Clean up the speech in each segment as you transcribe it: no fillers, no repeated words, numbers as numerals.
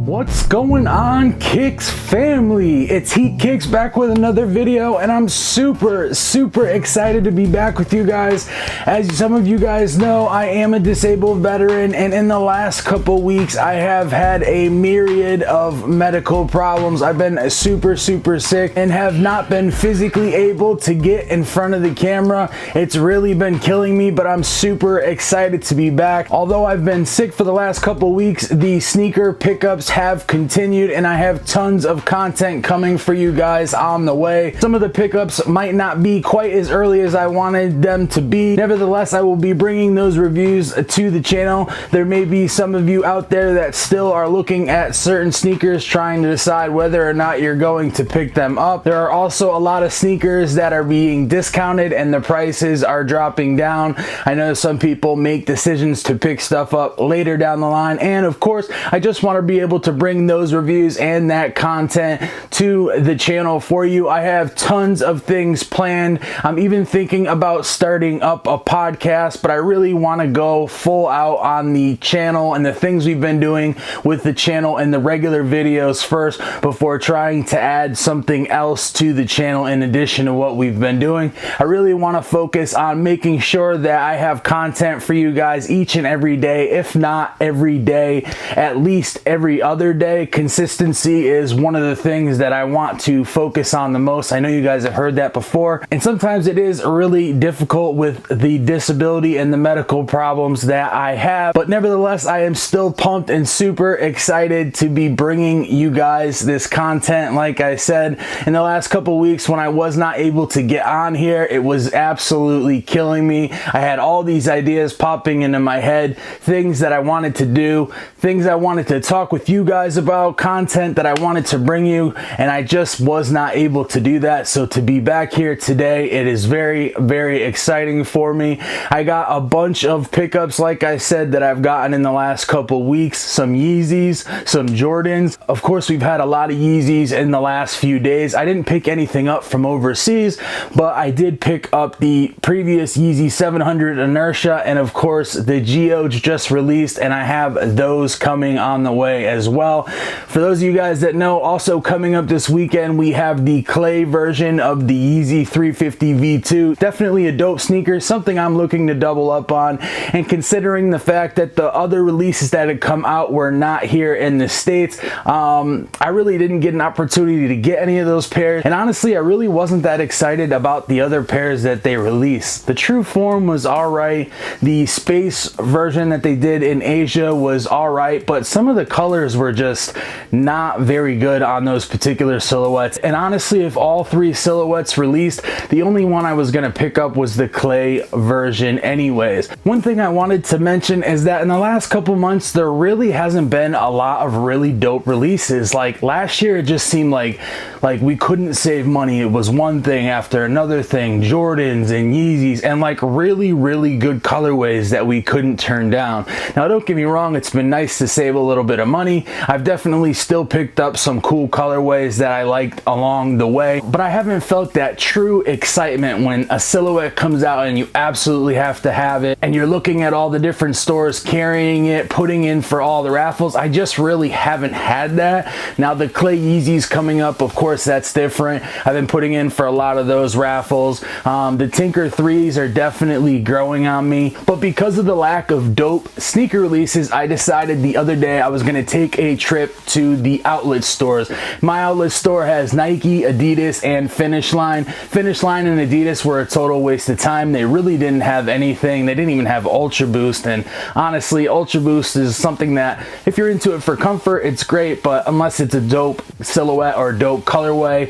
What's going on, Kicks family? It's Heat Kicks back with another video, and I'm super excited to be back with you guys. As some of you guys know, I am a disabled veteran, and in the last couple weeks I have had a myriad of medical problems. I've been super sick and have not been physically able to get in front of the camera. It's really been killing me, but I'm super excited to be back. Although I've been sick for the last couple weeks, the sneaker pickups have continued, and I have tons of content coming for you guys on the way. Some of the pickups might not be quite as early as I wanted them to be. Nevertheless, I will be bringing those reviews to the channel. There may be some of you out there that still are looking at certain sneakers, trying to decide whether or not you're going to pick them up. There are also a lot of sneakers that are being discounted and the prices are dropping down. I know some people make decisions to pick stuff up later down the line, and of course I just want to be able to bring those reviews and that content to the channel for you. I have tons of things planned. I'm even thinking about starting up a podcast, but I really want to go full out on the channel and the things we've been doing with the channel and the regular videos first before trying to add something else to the channel in addition to what we've been doing. I really want to focus on making sure that I have content for you guys each and every day, if not every day, at least every other day. Consistency is one of the things that I want to focus on the most. I know you guys have heard that before, and sometimes it is really difficult with the disability and the medical problems that I have, but nevertheless I am still pumped and super excited to be bringing you guys this content. Like I said, in the last couple weeks when I was not able to get on here, it was absolutely killing me. I had all these ideas popping into my head, things that I wanted to do, things I wanted to talk with you guys about, content that I wanted to bring you, and I just was not able to do that. So to be back here today, it is very exciting for me. I got a bunch of pickups, like I said, that I've gotten in the last couple weeks. Some Yeezys, some Jordans. Of course, we've had a lot of Yeezys in the last few days. I didn't pick anything up from overseas, but I did pick up the previous Yeezy 700 Inertia, and of course the Geodes just released, and I have those coming on the way as well. For those of you guys that know, also coming up this weekend, we have the clay version of the Yeezy 350 V2. Definitely a dope sneaker, something I'm looking to double up on, and considering the fact that the other releases that had come out were not here in the States, I really didn't get an opportunity to get any of those pairs, and honestly I really wasn't that excited about the other pairs that they released. The True Form was alright, the Space version that they did in Asia was alright, but some of the colors were just not very good on those particular silhouettes. And honestly, if all three silhouettes released, the only one I was going to pick up was the clay version anyways. One thing I wanted to mention is that in the last couple months there really hasn't been a lot of really dope releases. Like last year, it just seemed like we couldn't save money. It was one thing after another thing, Jordans and Yeezys, and like really good colorways that we couldn't turn down. Now don't get me wrong, it's been nice to save a little bit of money. I've definitely still picked up some cool colorways that I liked along the way, but I haven't felt that true excitement when a silhouette comes out and you absolutely have to have it, and you're looking at all the different stores carrying it, putting in for all the raffles. I just really haven't had that. Now the clay Yeezys coming up, of course that's different. I've been putting in for a lot of those raffles. The Tinker 3s are definitely growing on me, but because of the lack of dope sneaker releases, I decided the other day I was going to take a trip to the outlet stores. My outlet store has Nike, Adidas, and Finish Line. Finish Line and Adidas were a total waste of time. They really didn't have anything. They didn't even have Ultra Boost, and honestly, Ultra Boost is something that if you're into it for comfort, it's great, but unless it's a dope silhouette or dope colorway,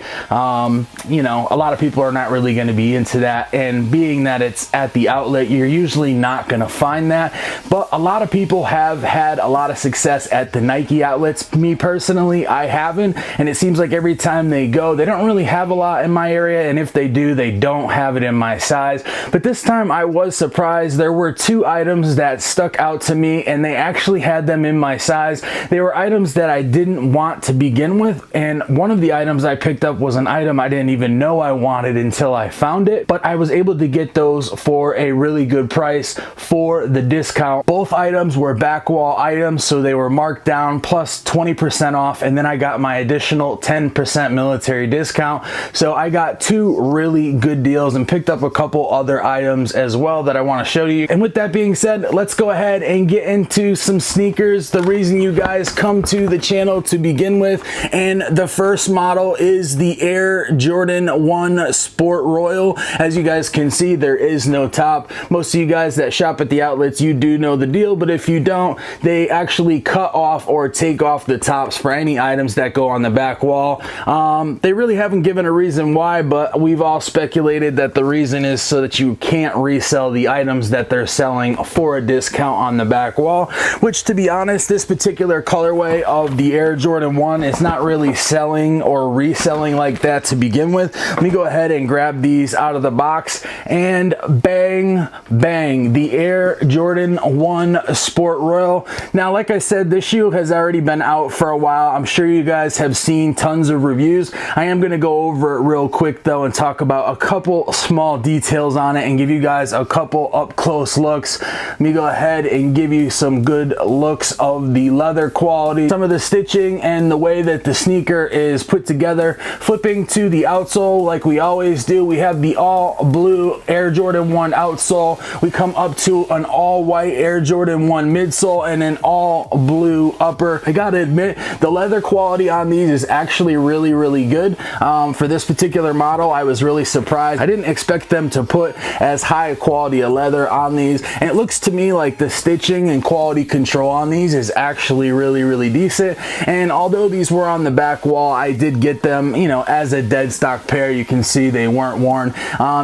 you know, a lot of people are not really going to be into that, and being that it's at the outlet, you're usually not going to find that. But a lot of people have had a lot of success at the Nike outlets. Me personally, I haven't, and it seems like every time they go, they don't really have a lot in my area, and if they do, they don't have it in my size. But this time I was surprised. There were two items that stuck out to me, and they actually had them in my size. They were items that I didn't want to begin with, and one of the items I picked up was an item I didn't even know I wanted until I found it, but I was able to get those for a really good price for the discount. Both items were back wall items, so they were marked down plus 20% off, and then I got my additional 10% military discount. So I got two really good deals and picked up a couple other items as well that I want to show you. And with that being said, let's go ahead and get into some sneakers, the reason you guys come to the channel to begin with. And the first model is the Air Jordan 1 Sport Royal. As you guys can see, there is no top. Most of you guys that shop at the outlets, you do know the deal, but if you don't, they actually cut off or take off the tops for any items that go on the back wall. They really haven't given a reason why, but we've all speculated that the reason is so that you can't resell the items that they're selling for a discount on the back wall, which, to be honest, this particular colorway of the Air Jordan 1 is not really selling or reselling like that to begin with. Let me go ahead and grab these out of the box, and bang bang, the Air Jordan 1 Sport Royal. Now, like I said, this shoe has already been out for a while. I'm sure you guys have seen tons of reviews. I am going to go over it real quick though and talk about a couple small details on it and give you guys a couple up close looks. Let me go ahead and give you some good looks of the leather quality, some of the stitching, and the way that the sneaker is put together. Flipping to the outsole, like we always do, we have the all blue Air Jordan 1 outsole. We come up to an all white Air Jordan 1 midsole and an all blue upper. I gotta admit, the leather quality on these is actually really good. For this particular model, I was really surprised. I didn't expect them to put as high quality a leather on these, and it looks to me like the stitching and quality control on these is actually really decent. And although these were on the back wall, I did get them, you know, as a dead stock pair. You can see they weren't worn.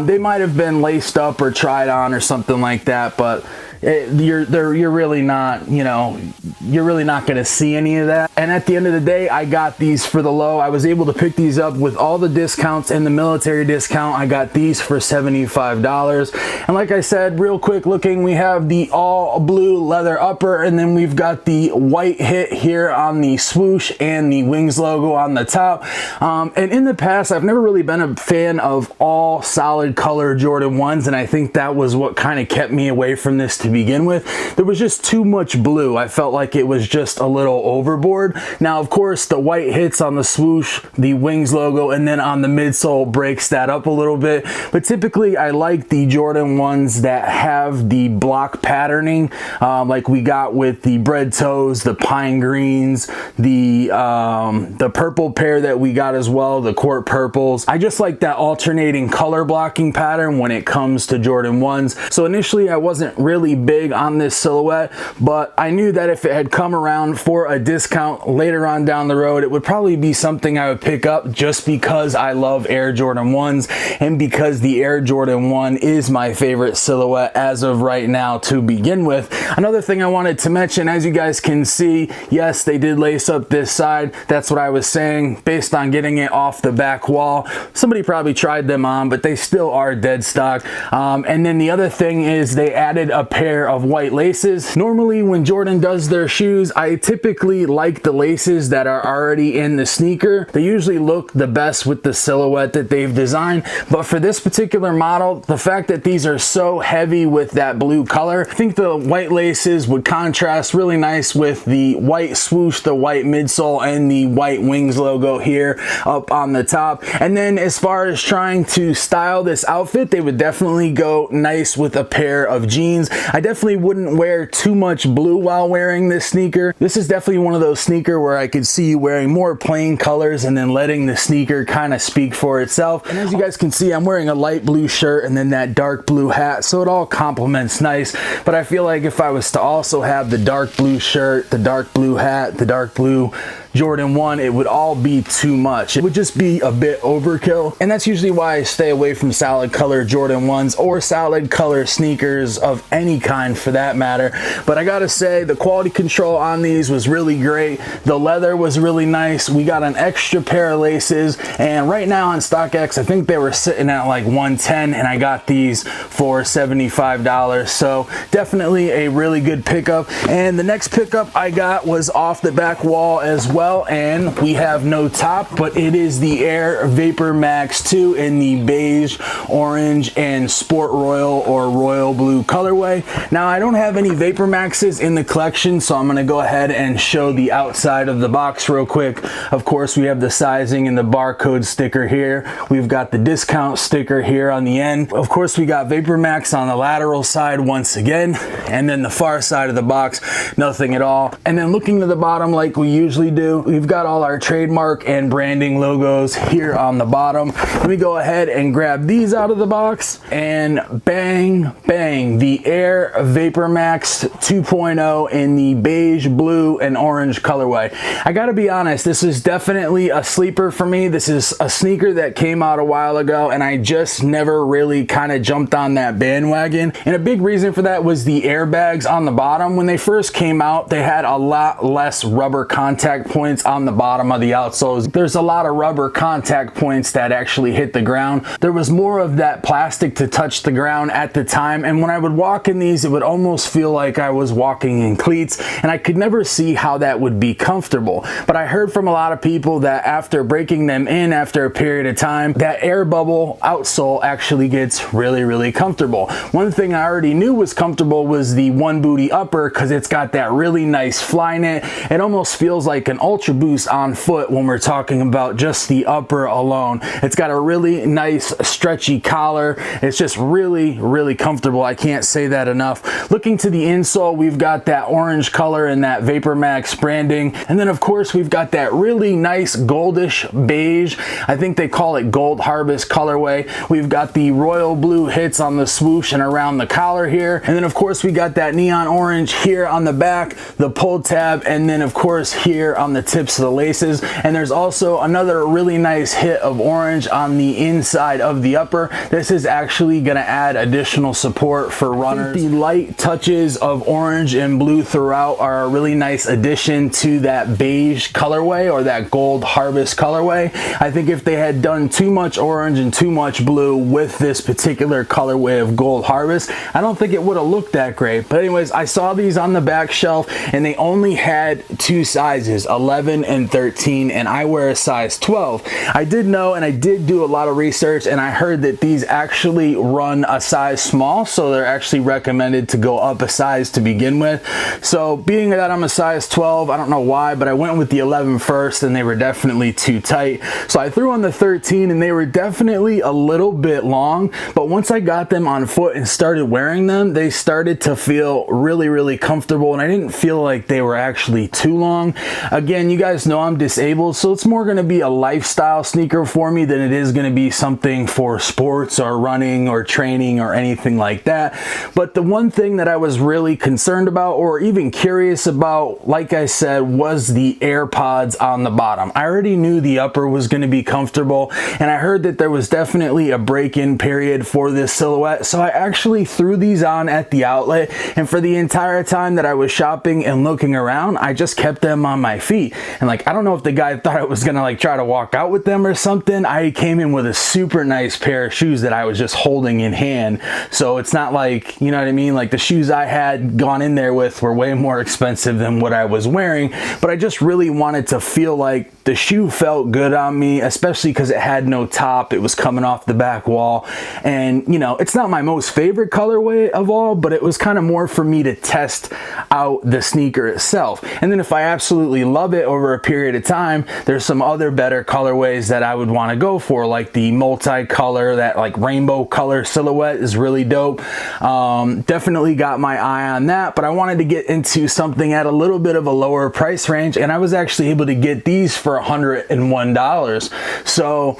They might have been laced up or tried on or something like that, but you're really not, you know, you're really not going to see any of that. And at the end of the day, I got these for the low. I was able to pick these up with all the discounts and the military discount. I got these for $75. And like I said, real quick looking, we have the all blue leather upper, and then we've got the white hit here on the swoosh and the Wings logo on the top. And in the past, I've never really been a fan of all solid color Jordan 1s, and I think that was what kind of kept me away from this to begin with. There was just too much blue. I felt like it was just a little overboard. Now, of course, the white hits on the swoosh, the Wings logo, and then on the midsole breaks that up a little bit. But typically, I like the Jordan 1s that have the block patterning, like we got with the bread toes, the pine greens, the purple pair that we got as well, the court purples. I just like that alternating color blocking pattern when it comes to Jordan 1s. So initially, I wasn't really big on this silhouette, but I knew that if it had come around for a discount later on down the road, it would probably be something I would pick up just because I love Air Jordan 1s and because the Air Jordan 1 is my favorite silhouette as of right now to begin with. Another thing I wanted to mention, as you guys can see, yes, they did lace up this side. That's what I was saying based on getting it off the back wall. Somebody probably tried them on, but they still are dead stock. And then the other thing is they added a pair of white laces. Normally when Jordan does their shoes, I typically like the laces that are already in the sneaker. They usually look the best with the silhouette that they've designed, but for this particular model, the fact that these are so heavy with that blue color, I think the white laces would contrast really nice with the white swoosh, the white midsole, and the white Wings logo here up on the top. And then as far as trying to style this outfit, they would definitely go nice with a pair of jeans. I definitely wouldn't wear too much blue while wearing this sneaker. This is definitely one of those sneakers where I could see you wearing more plain colors and then letting the sneaker kind of speak for itself. And as you guys can see, I'm wearing a light blue shirt and then that dark blue hat, so it all complements nice. But I feel like if I was to also have the dark blue shirt, the dark blue hat, the dark blue Jordan 1, it would all be too much. It would just be a bit overkill. And that's usually why I stay away from solid color Jordan 1s or solid color sneakers of any kind for that matter. But I gotta say, the quality control on these was really great. The leather was really nice. We got an extra pair of laces, and right now on StockX, I think they were sitting at like $110, and I got these for $75. So definitely a really good pickup. And the next pickup I got was off the back wall as well. well, and we have no top, but it is the Air VaporMax 2 in the beige, orange, and Sport Royal or Royal Blue colorway. Now, I don't have any VaporMaxes in the collection, so I'm going to go ahead and show the outside of the box real quick. Of course, we have the sizing and the barcode sticker here. We've got the discount sticker here on the end. Of course, we got VaporMax on the lateral side once again, and then the far side of the box, nothing at all. And then looking to the bottom like we usually do, we've got all our trademark and branding logos here on the bottom. Let me go ahead and grab these out of the box, and bang, bang, the Air VaporMax 2.0 in the beige, blue, and orange colorway. I gotta be honest, this is definitely a sleeper for me. This is a sneaker that came out a while ago, and I just never really kind of jumped on that bandwagon. And a big reason for that was the airbags on the bottom. When they first came out, they had a lot less rubber contact points on the bottom of the outsoles. There's a lot of rubber contact points that actually hit the ground. There was more of that plastic to touch the ground at the time, and when I would walk in these, it would almost feel like I was walking in cleats, and I could never see how that would be comfortable. But I heard from a lot of people that after breaking them in after a period of time, that air bubble outsole actually gets really, really comfortable. One thing I already knew was comfortable was the One Booty upper, because it's got that really nice fly knit. It almost feels like an Ultra Boost on foot when we're talking about just the upper alone. It's got a really nice stretchy collar. It's just really, really comfortable. I can't say that enough. Looking to the insole, we've got that orange color and that VaporMax branding. And then of course, we've got that really nice goldish beige. I think they call it Gold Harvest colorway. We've got the royal blue hits on the swoosh and around the collar here. And then of course, we got that neon orange here on the back, the pull tab, and then of course here on the tips of the laces. And there's also another really nice hit of orange on the inside of the upper. This is actually going to add additional support for runners. The light touches of orange and blue throughout are a really nice addition to that beige colorway or that Gold Harvest colorway. I think if they had done too much orange and too much blue with this particular colorway of Gold Harvest, I don't think it would have looked that great. But anyways, I saw these on the back shelf and they only had two sizes, 11 and 13, and I wear a size 12. I did know, and I did do a lot of research, and I heard that these actually run a size small, so they're actually recommended to go up a size to begin with. So being that I'm a size 12, I don't know why, but I went with the 11 first, and they were definitely too tight. So I threw on the 13, and they were definitely a little bit long, but once I got them on foot and started wearing them, they started to feel really, really comfortable, and I didn't feel like they were actually too long. Again, you guys know I'm disabled, so it's more going to be a lifestyle sneaker for me than it is going to be something for sports or running or training or anything like that. But the one thing that I was really concerned about or even curious about, like I said, was the AirPods on the bottom. I already knew the upper was going to be comfortable, and I heard that there was definitely a break-in period for this silhouette, so I actually threw these on at the outlet, and for the entire time that I was shopping and looking around, I just kept them on my feet. And like, I don't know if the guy thought I was gonna like try to walk out with them or something. I came in with a super nice pair of shoes that I was just holding in hand, so it's not like, you know what I mean, like the shoes I had gone in there with were way more expensive than what I was wearing, but I just really wanted to feel like the shoe felt good on me, especially because it had no top. It was coming off the back wall, and you know, it's not my most favorite colorway of all, but it was kind of more for me to test out the sneaker itself. And then if I absolutely love it over a period of time, there's some other better colorways that I would want to go for, like the multicolor, that like rainbow color silhouette is really dope. Definitely got my eye on that, but I wanted to get into something at a little bit of a lower price range, and I was actually able to get these for $101. So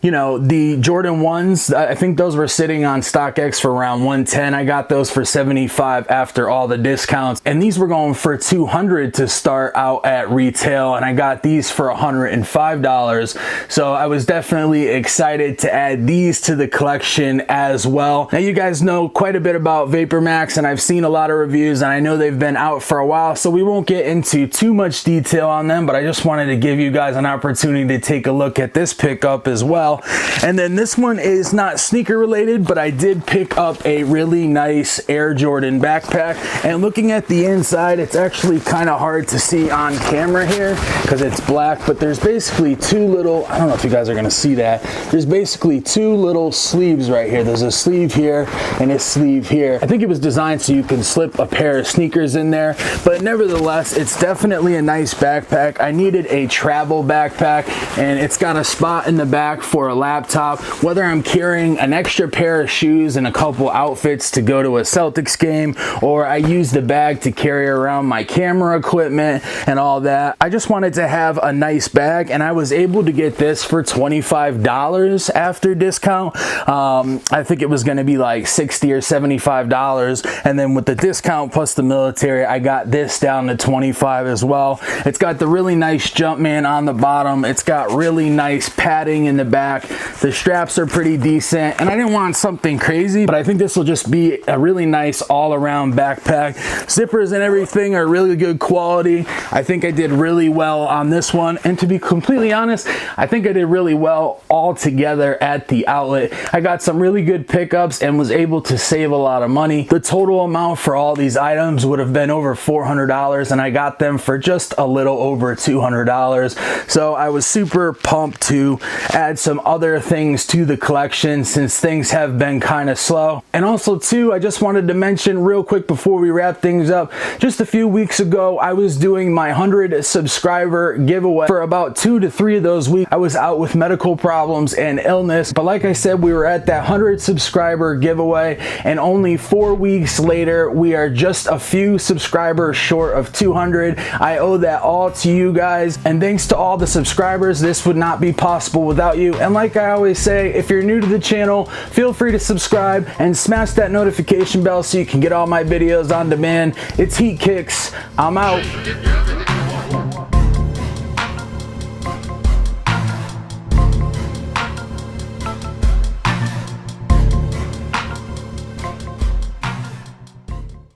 you know, the Jordan 1s, I think those were sitting on StockX for around 110. I got those for 75 after all the discounts, and these were going for 200 to start out at retail, and I got these for $105. So I was definitely excited to add these to the collection as well. Now, you guys know quite a bit about VaporMax, and I've seen a lot of reviews, and I know they've been out for a while, so we won't get into too much detail on them, but I just wanted to give you guys an opportunity to take a look at this pickup as well. well. And then this one is not sneaker related, but I did pick up a really nice Air Jordan backpack. And looking at the inside, it's actually kind of hard to see on camera here because it's black, but there's basically two little, I don't know if you guys are gonna see that, there's basically two little sleeves right here. There's a sleeve here and a sleeve here. I think it was designed so you can slip a pair of sneakers in there, but nevertheless, it's definitely a nice backpack. I needed a travel backpack, and it's got a spot in the back for a laptop. Whether I'm carrying an extra pair of shoes and a couple outfits to go to a Celtics game, or I use the bag to carry around my camera equipment and all that, I just wanted to have a nice bag, and I was able to get this for $25 after discount. I think it was going to be like $60 or $75, and then with the discount plus the military, I got this down to $25 as well. It's got the really nice Jumpman on the bottom. It's got really nice padding in the back. The straps are pretty decent, and I didn't want something crazy, but I think this will just be a really nice all-around backpack. Zippers and everything are really good quality. I think I did really well on this one, and to be completely honest, I think I did really well all together at the outlet. I got some really good pickups and was able to save a lot of money. The total amount for all these items would have been over $400, and I got them for just a little over $200. So I was super pumped to add some other things to the collection since things have been kind of slow. And also too, I just wanted to mention real quick before we wrap things up, just a few weeks ago, I was doing my 100 subscriber giveaway. For about 2 to 3 of those weeks, I was out with medical problems and illness. But like I said, we were at that 100 subscriber giveaway, and only 4 weeks later, we are just a few subscribers short of 200. I owe that all to you guys, and thanks to all the subscribers, this would not be possible without you. And like I always say, if you're new to the channel, feel free to subscribe and smash that notification bell so you can get all my videos on demand. It's Heat Kicks. I'm out.